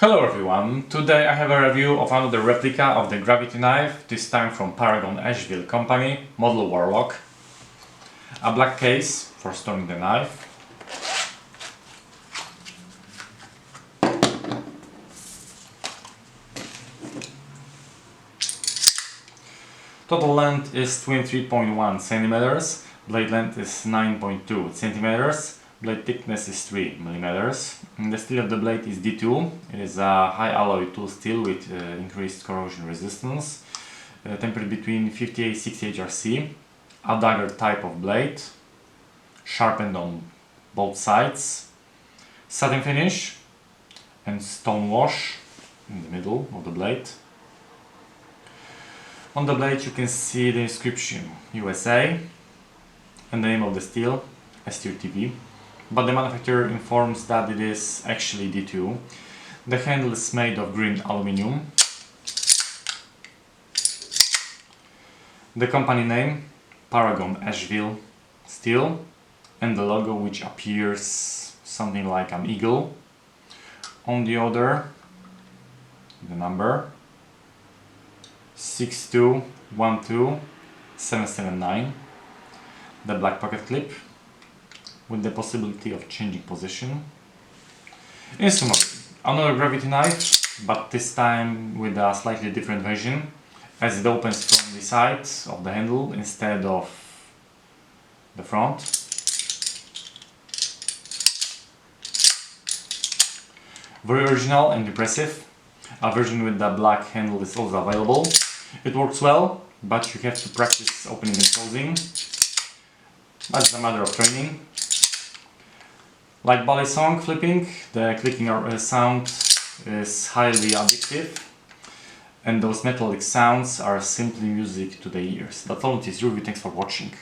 Hello everyone, today I have a review of another replica of the gravity knife, this time from Paragon Asheville company, model Warlock. A black case for storing the knife. Total length is 23.1 centimeters, blade length is 9.2 centimeters. Blade thickness is 3 mm. The steel of the blade is D2. It is a high alloy tool steel with increased corrosion resistance. Tempered between 58-68 RC. A dagger type of blade. Sharpened on both sides. Satin finish. And stone wash in the middle of the blade. On the blade you can see the inscription USA. And the name of the steel, STUTV. But the manufacturer informs that it is actually D2. The handle is made of green aluminium. The company name, Paragon Asheville Steel, and the logo, which appears something like an eagle. On the other, the number 6212779. The black pocket clip, with the possibility of changing position. In summary, another gravity knife, but this time with a slightly different version, as it opens from the side of the handle instead of the front. Very original and impressive. A version with the black handle is also available. It works well, but you have to practice opening and closing. That's a matter of training. Like ballet song flipping, the clicking sound is highly addictive, and those metallic sounds are simply music to the ears. That's all it is. Review. Thanks for watching.